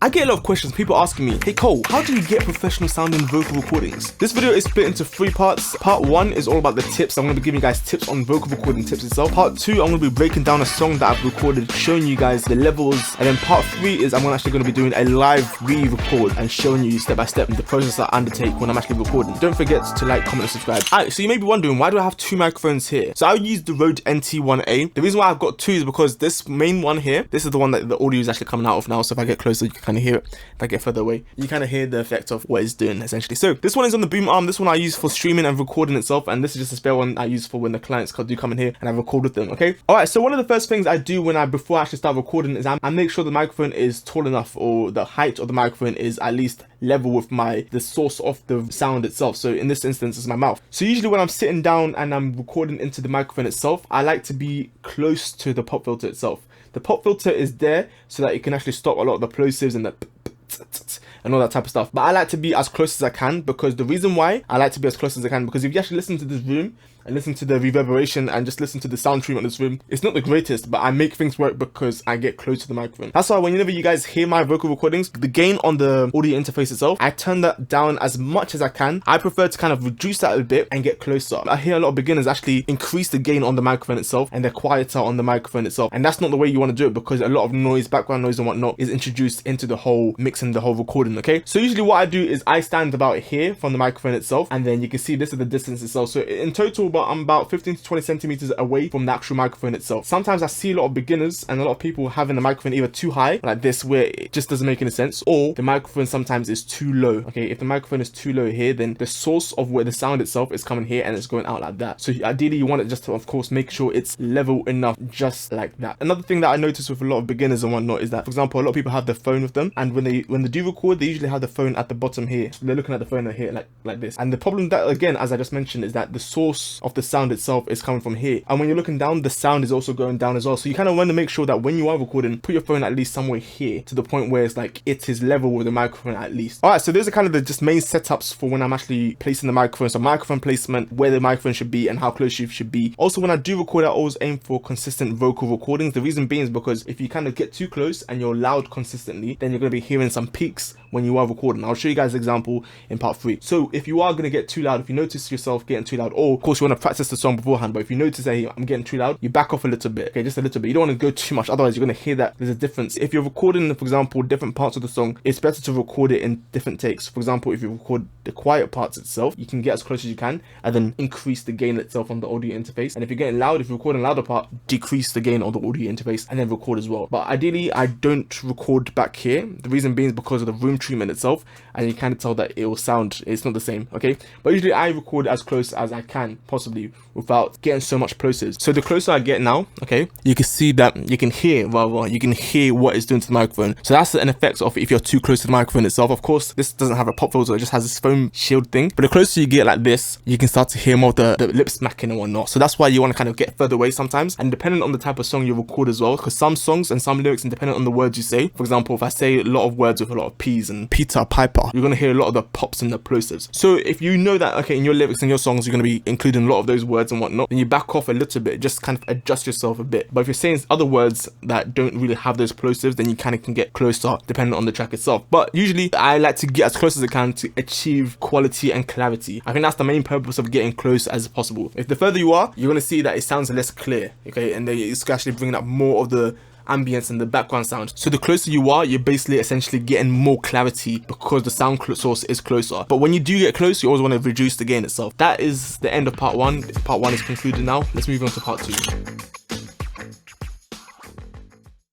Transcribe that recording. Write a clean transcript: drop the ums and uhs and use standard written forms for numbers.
I get a lot of questions, people asking me, hey Cole, how do you get professional sounding vocal recordings? This video is split into 3 parts. Part 1 is all about the tips. I'm going to be giving you guys tips on vocal recording tips itself. Part 2, I'm going to be breaking down a song that I've recorded, showing you guys the levels. And then part 3 is I'm actually going to be doing a live re-record and showing you step by step the process I undertake when I'm actually recording. Don't forget to like, comment, and subscribe. Alright, so you may be wondering, why do I have 2 microphones here? So I use the Rode NT1A. The reason why I've got 2 is because this main one here, this is the one that the audio is actually coming out of now. So if I get closer, you can kind of hear it. If I get further away, you kind of hear the effect of what it's doing essentially. So this one is on the boom arm. This one I use for streaming and recording itself, and this is just a spare one I use for when the clients do come in here and I record with them. Okay. All right. So one of the first things I do before I actually start recording is I make sure the microphone is tall enough, or the height of the microphone is at least level with the source of the sound itself. So in this instance, it's my mouth. So usually when I'm sitting down and I'm recording into the microphone itself, I like to be close to the pop filter itself. The pop filter is there so that it can actually stop a lot of the plosives and the and all that type of stuff. But I like to be as close as I can, because the reason why I like to be as close as I can, because if you actually listen to this room and listen to the reverberation and just listen to the sound treatment of this room, it's not the greatest, but I make things work because I get close to the microphone. That's why whenever you guys hear my vocal recordings, the gain on the audio interface itself, I turn that down as much as I can. I prefer to kind of reduce that a bit and get closer. I hear a lot of beginners actually increase the gain on the microphone itself and they're quieter on the microphone itself, and that's not the way you want to do it, because a lot of noise, background noise and whatnot is introduced into the whole mix and the whole recording. Okay, so usually what I do is I stand about here from the microphone itself, and then you can see this is the distance itself. So in total, I'm about 15 to 20 centimeters away from the actual microphone itself. Sometimes I see a lot of beginners and a lot of people having the microphone either too high, like this, where it just doesn't make any sense, or the microphone sometimes is too low. Okay, if the microphone is too low here, then the source of where the sound itself is coming here and it's going out like that. So ideally you want it just to, of course, make sure it's level enough, just like that. Another thing that I notice with a lot of beginners and whatnot is that, for example, a lot of people have their phone with them, and when they do record, they usually have the phone at the bottom here. So they're looking at the phone here like this. And the problem that, again, as I just mentioned, is that the source of the sound itself is coming from here. And when you're looking down, the sound is also going down as well. So you kind of want to make sure that when you are recording, put your phone at least somewhere here, to the point where it's like it is level with the microphone at least. All right, so those are kind of the just main setups for when I'm actually placing the microphone. So microphone placement, where the microphone should be and how close you should be. Also, when I do record, I always aim for consistent vocal recordings. The reason being is because if you kind of get too close and you're loud consistently, then you're going to be hearing some peaks when you are recording. I'll show you guys an example in part 3. So if you are going to get too loud, if you notice yourself getting too loud, or of course you want to practice the song beforehand, but if you notice that, hey, I'm getting too loud, you back off a little bit. Okay, just a little bit. You don't want to go too much, otherwise you're going to hear that there's a difference. If you're recording, for example, different parts of the song, it's better to record it in different takes. For example, if you record the quiet parts itself, you can get as close as you can and then increase the gain itself on the audio interface. And if you're getting loud, if you're recording a louder part, decrease the gain on the audio interface and then record as well. But ideally, I don't record back here. The reason being is because of the room treatment itself, and you kind of tell that it will sound, it's not the same. Okay, but usually I record as close as I can possibly without getting so much plosives. So the closer I get now, okay, you can see that you can hear what it's doing to the microphone. So that's an effect of if you're too close to the microphone itself. Of course, this doesn't have a pop filter, it just has this foam shield thing. But the closer you get like this, you can start to hear more of the lip smacking and whatnot. So that's why you want to kind of get further away sometimes, and depending on the type of song you record as well, because some songs and some lyrics, and depending on the words you say, for example, if I say a lot of words with a lot of P's and Peter Piper, you're going to hear a lot of the pops and the plosives. So if you know that, okay, in your lyrics and your songs you're going to be including a lot of those words and whatnot, then you back off a little bit, just kind of adjust yourself a bit. But if you're saying other words that don't really have those plosives, then you kind of can get closer depending on the track itself. But usually I like to get as close as I can to achieve quality and clarity. I think that's the main purpose of getting close as possible. If the further you are, you're going to see that it sounds less clear, okay, and then it's actually bringing up more of the ambience and the background sound. So the closer you are, you're basically essentially getting more clarity because the sound source is closer. But when you do get close, you always want to reduce the gain itself. That is the end of part 1. Part 1 is concluded now. Let's move on to part 2.